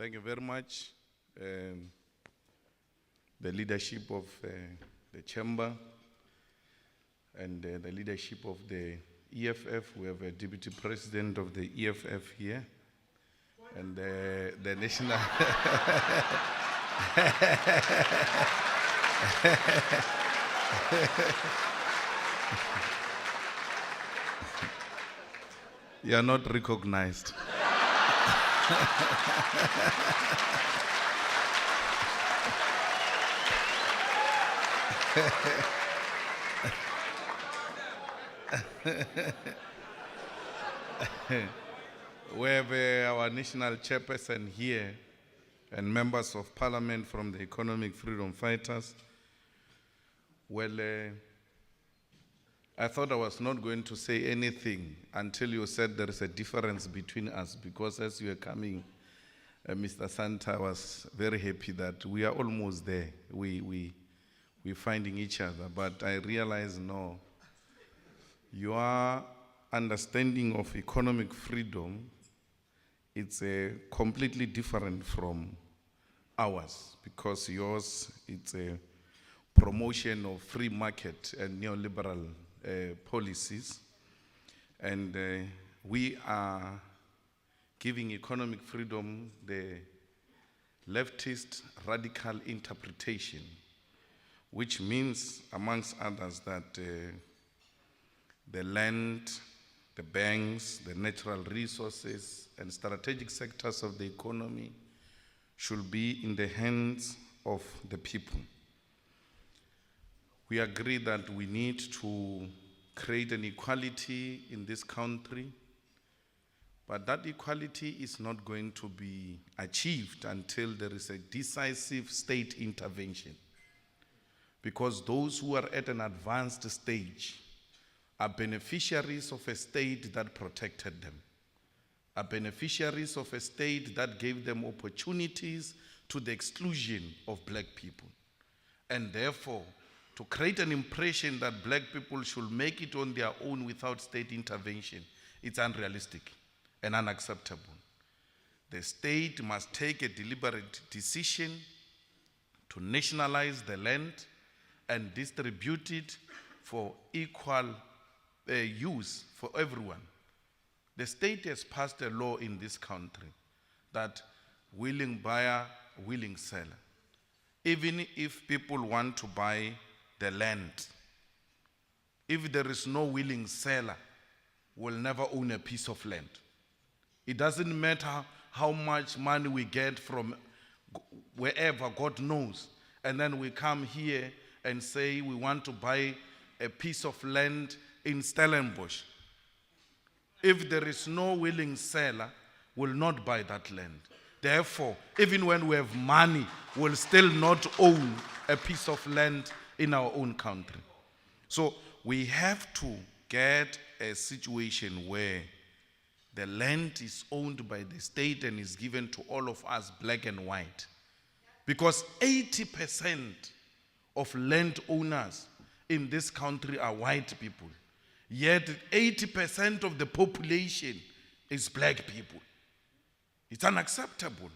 Thank you very much. The leadership of the chamber and the leadership of the EFF. We have a deputy president of the EFF here. And the national... You are not recognized. We have our national chairperson here and members of parliament from the economic freedom fighters. Well, I thought I was not going to say anything until you said there is a difference between us, because as you were coming, Mr. Santa was very happy that we are almost there. We're finding each other, but I realize no, your understanding of economic freedom, it's completely different from ours, because yours, it's a promotion of free market and neoliberal policies, and we are giving economic freedom the leftist radical interpretation, which means, amongst others, that the land, the banks, the natural resources, and strategic sectors of the economy should be in the hands of the people. We agree that we need to create an equality in this country, but that equality is not going to be achieved until there is a decisive state intervention. Because those who are at an advanced stage are beneficiaries of a state that protected them, are beneficiaries of a state that gave them opportunities to the exclusion of black people. And therefore, to create an impression that black people should make it on their own without state intervention, it's unrealistic and unacceptable. The state must take a deliberate decision to nationalize the land and distribute it for equal use for everyone. The state has passed a law in this country that willing buyer, willing seller. Even if people want to buy the land, if there is no willing seller, will never own a piece of land. It doesn't matter how much money we get from wherever, God knows, and then we come here and say we want to buy a piece of land in Stellenbosch. If there is no willing seller, will not buy that land. Therefore, even when we have money, we'll still not own a piece of land in our own country. So we have to get a situation where the land is owned by the state and is given to all of us, black and white. Because 80% of landowners in this country are white people. Yet 80% of the population is black people. It's unacceptable.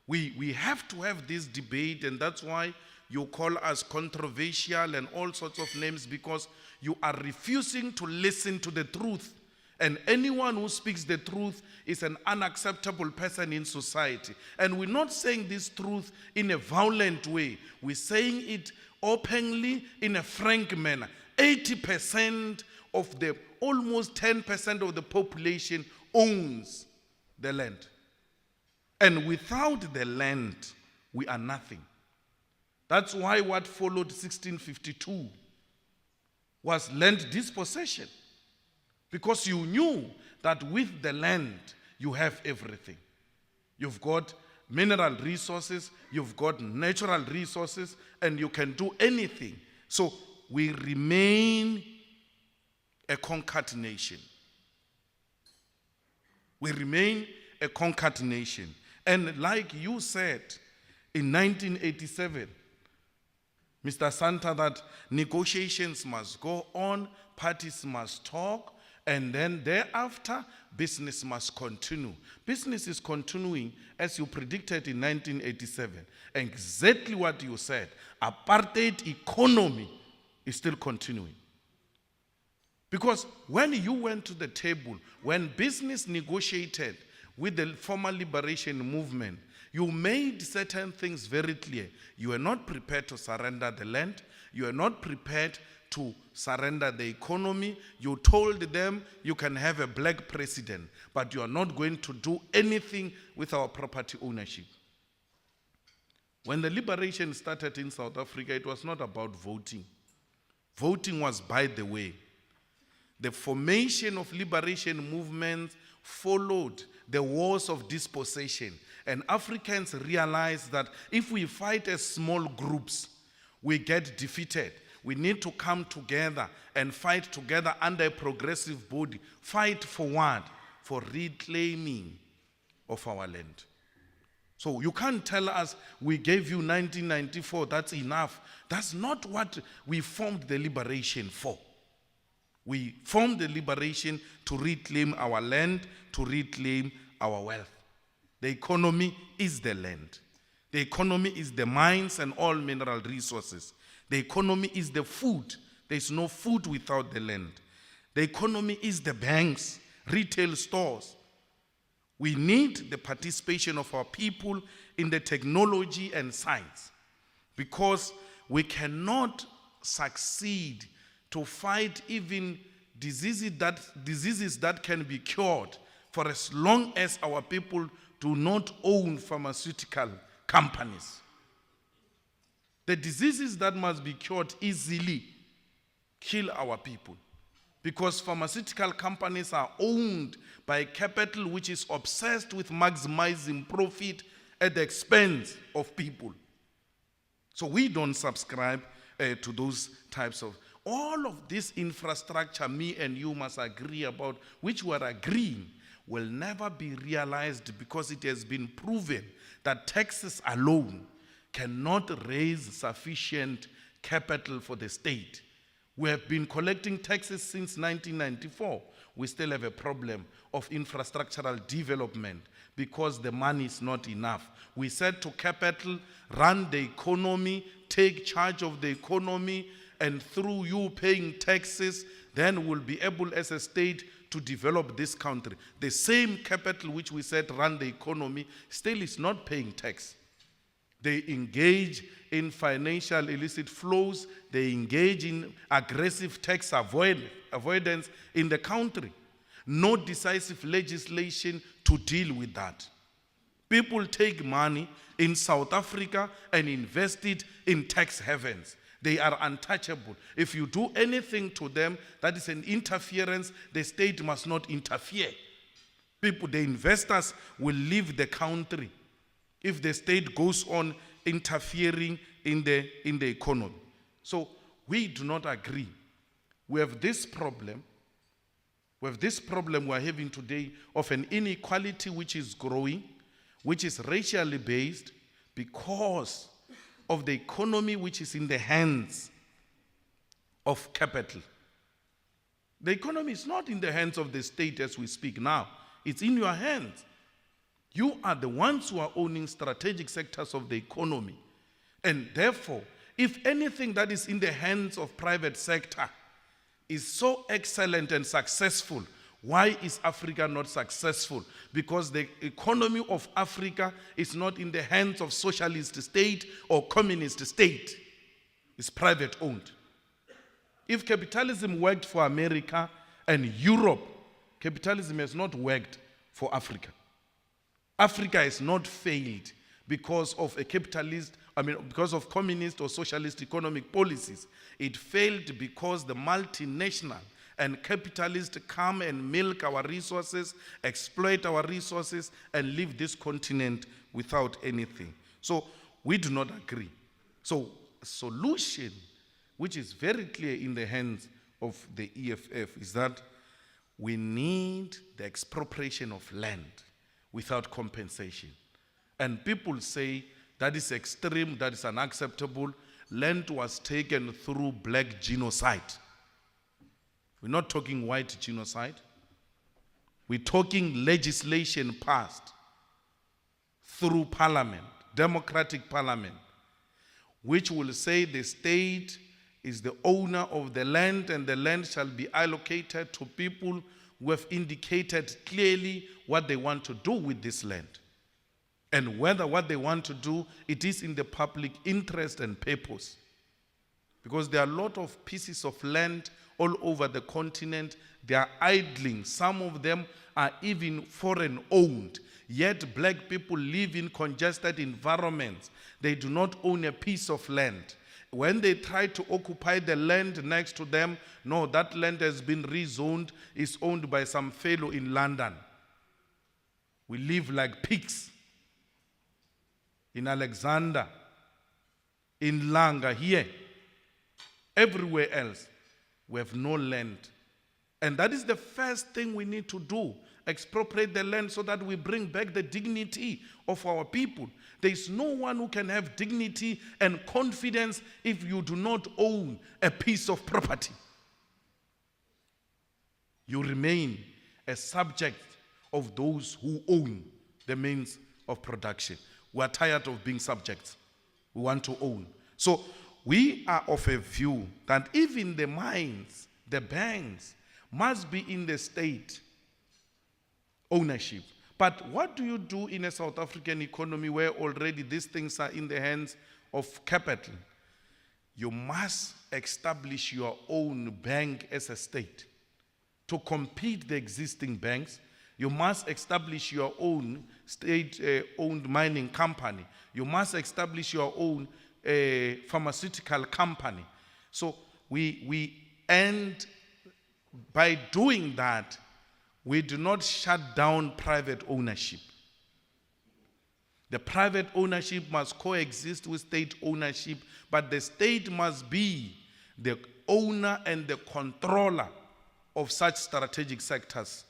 We have to have this debate, and that's why you call us controversial and all sorts of names, because you are refusing to listen to the truth. And anyone who speaks the truth is an unacceptable person in society. And we're not saying this truth in a violent way. We're saying it openly in a frank manner. 80% of the almost 10% of the population owns the land. And without the land, we are nothing. That's why what followed 1652 was land dispossession. Because you knew that with the land, you have everything. You've got mineral resources, you've got natural resources, and you can do anything. So we remain a conquered nation. We remain a conquered nation. And like you said, in 1987, Mr. Santa, that negotiations must go on, parties must talk, And then thereafter, business must continue. Business is continuing as you predicted in 1987. Exactly what you said. Apartheid economy is still continuing. Because when you went to the table, when business negotiated with the former liberation movement, you made certain things very clear. You are not prepared to surrender the land. You are not prepared to surrender the economy. You told them you can have a black president, but you are not going to do anything with our property ownership. When the liberation started in South Africa, it was not about voting. Voting was by the way. The formation of liberation movements followed the wars of dispossession. And Africans realized that if we fight as small groups, we get defeated. We need to come together and fight together under a progressive body. Fight for what? For reclaiming of our land. So you can't tell us we gave you 1994, that's enough. That's not what we formed the liberation for. We formed the liberation to reclaim our land, to reclaim our wealth. The economy is the land. The economy is the mines and all mineral resources. The economy is the food. There is no food without the land. The economy is the banks, retail stores. We need the participation of our people in the technology and science, because we cannot succeed to fight even diseases that can be cured for as long as our people do not own pharmaceutical companies. The diseases that must be cured easily kill our people, because pharmaceutical companies are owned by capital which is obsessed with maximizing profit at the expense of people. So we don't subscribe to those types of... All of this infrastructure, me and you must agree about, which we are agreeing, will never be realized, because it has been proven that taxes alone cannot raise sufficient capital for the state. We have been collecting taxes since 1994. We still have a problem of infrastructural development because the money is not enough. We said to capital, run the economy, take charge of the economy, and through you paying taxes, then we'll be able as a state to develop this country. The same capital which we said run the economy still is not paying tax. They engage in financial illicit flows. They engage in aggressive tax avoidance in the country. No decisive legislation to deal with that. People take money in South Africa and invest it in tax havens. They are untouchable. If you do anything to them that is an interference, the state must not interfere. People, the investors will leave the country if the state goes on interfering in the economy. So we do not agree. We have this problem. We have this problem we are having today of an inequality which is growing, which is racially based, because of the economy which is in the hands of capital. The economy is not in the hands of the state as we speak now. It's in your hands. You are the ones who are owning strategic sectors of the economy. And therefore, if anything that is in the hands of private sector is so excellent and successful, why is Africa not successful? Because the economy of Africa is not in the hands of socialist state or communist state. It's private owned. If capitalism worked for America and Europe, capitalism has not worked for Africa. Africa has not failed because of because of communist or socialist economic policies. It failed because the multinational and capitalists come and milk our resources, exploit our resources, and leave this continent without anything. So we do not agree. So a solution, which is very clear in the hands of the EFF, is that we need the expropriation of land without compensation. And people say that is extreme, that is unacceptable. Land was taken through black genocide. We're not talking white genocide. We're talking legislation passed through parliament, democratic parliament, which will say the state is the owner of the land and the land shall be allocated to people who have indicated clearly what they want to do with this land. And whether what they want to do, it is in the public interest and purpose. Because there are a lot of pieces of land all over the continent. They are idling. Some of them are even foreign owned. Yet black people live in congested environments. They do not own a piece of land. When they try to occupy the land next to them, no, that land has been rezoned, is owned by some fellow in London. We live like pigs. In Alexander, in Langa, here, everywhere else, we have no land. And that is the first thing we need to do. Expropriate the land so that we bring back the dignity of our people. There is no one who can have dignity and confidence if you do not own a piece of property. You remain a subject of those who own the means of production. We are tired of being subjects. We want to own. So we are of a view that even the mines, the banks, must be in the state ownership. But what do you do in a South African economy where already these things are in the hands of capital? You must establish your own bank as a state. To compete the existing banks, you must establish your own state-owned mining company. You must establish your own pharmaceutical company. So we end by doing that. We do not shut down private ownership. The private ownership must coexist with state ownership, but the state must be the owner and the controller of such strategic sectors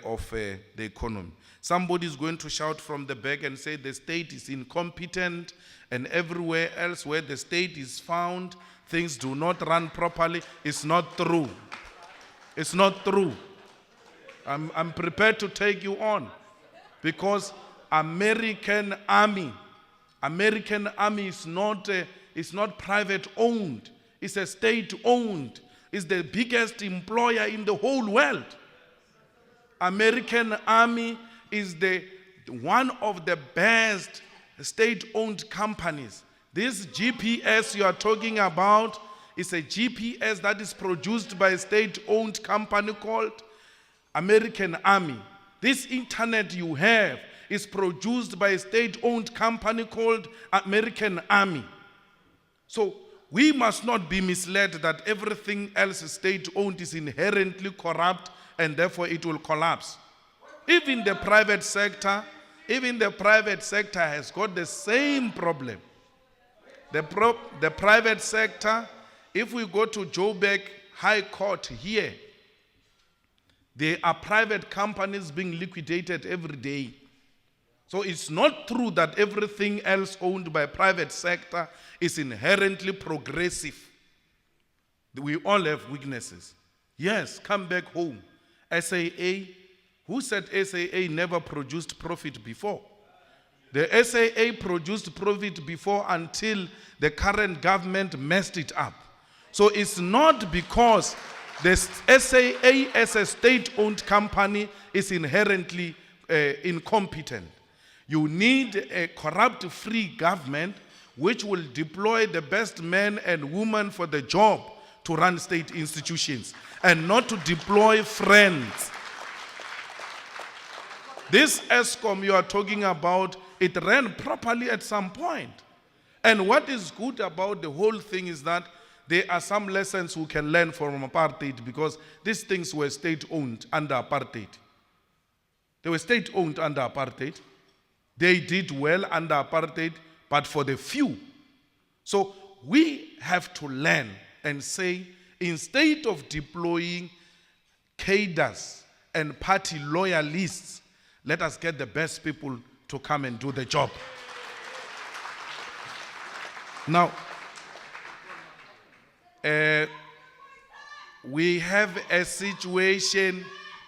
of the economy. Somebody is going to shout from the back and say the state is incompetent, and everywhere else where the state is found, things do not run properly. It's not true. It's not true. I'm prepared to take you on, because American Army is not private owned. It's a state owned. It's the biggest employer in the whole world. American Army is one of the best state-owned companies. This GPS you are talking about is a GPS that is produced by a state-owned company called American Army. This internet you have is produced by a state-owned company called American Army. So we must not be misled that everything else state-owned is inherently corrupt and therefore it will collapse. Even the private sector has got the same problem. The private sector, if we go to Joburg High Court here, there are private companies being liquidated every day. So it's not true that everything else owned by private sector is inherently progressive. We all have weaknesses. Yes, come back home. SAA, who said SAA never produced profit before? The SAA produced profit before until the current government messed it up. So it's not because the SAA as a state-owned company is inherently incompetent. You need a corrupt-free government which will deploy the best men and women for the job to run state institutions and not to deploy friends. This ESCOM you are talking about, it ran properly at some point. And what is good about the whole thing is that there are some lessons we can learn from apartheid, because these things were state-owned under apartheid. They were state-owned under apartheid. They did well under apartheid, but for the few. So we have to learn and say, instead of deploying cadres and party loyalists, let us get the best people to come and do the job. Now, we have a situation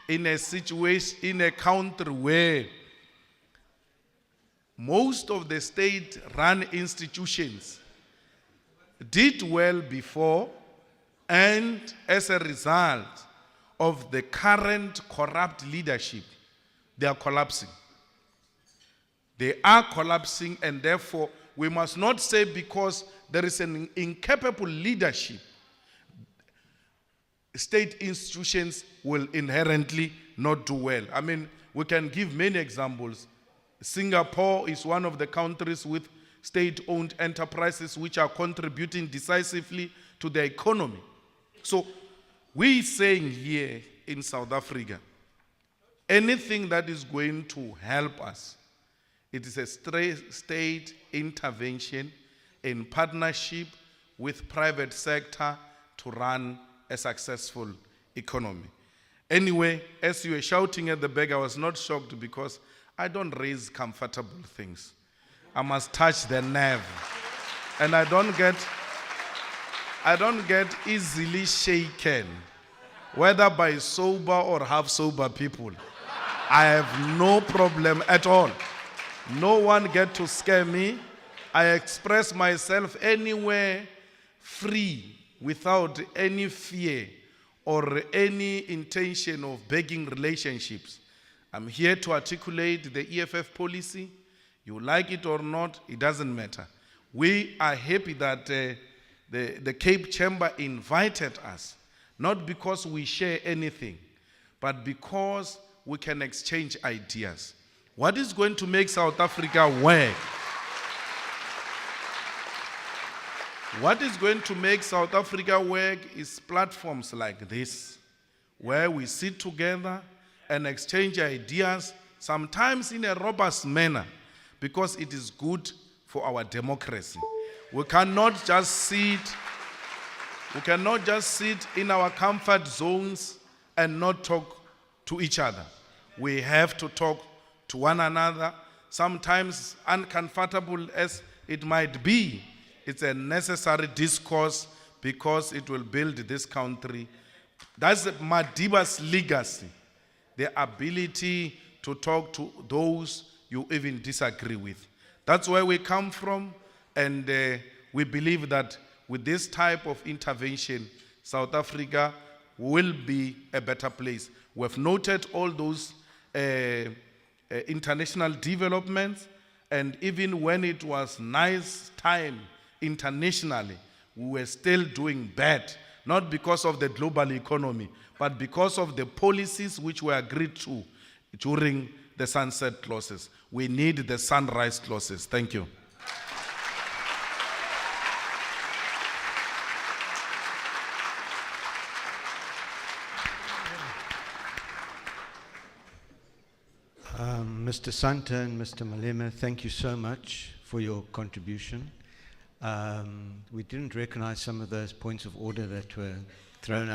in a situation, in a country where most of the state-run institutions did well before, and as a result of the current corrupt leadership, they are collapsing. They are collapsing, and therefore we must not say because there is an incapable leadership, state institutions will inherently not do well. I mean, we can give many examples. Singapore is one of the countries with state-owned enterprises which are contributing decisively to the economy. So we're saying here in South Africa, anything that is going to help us, it is a state intervention in partnership with private sector to run a successful economy. Anyway, as you were shouting at the back, I was not shocked because I don't raise comfortable things. I must touch the nerve. And I don't get easily shaken, whether by sober or half sober people. I have no problem at all. No one get to scare me. I express myself anywhere free, without any fear or any intention of begging relationships. I'm here to articulate the EFF policy. You like it or not, it doesn't matter. We are happy that the Cape Chamber invited us, not because we share anything, but because we can exchange ideas. What is going to make South Africa work? What is going to make South Africa work is platforms like this, where we sit together and exchange ideas, sometimes in a robust manner, because it is good for our democracy. We cannot just sit in our comfort zones and not talk to each other. We have to talk to one another, sometimes uncomfortable as it might be. It's a necessary discourse because it will build this country. That's Madiba's legacy, the ability to talk to those you even disagree with. That's where we come from, and we believe that with this type of intervention, South Africa will be a better place. We have noted all those international developments, and even when it was nice time internationally, we were still doing bad, not because of the global economy, but because of the policies which were agreed to during the sunset clauses. We need the sunrise clauses. Thank you. Mr. Santa and Mr. Malema, thank you so much for your contribution. We didn't recognize some of those points of order that were thrown out.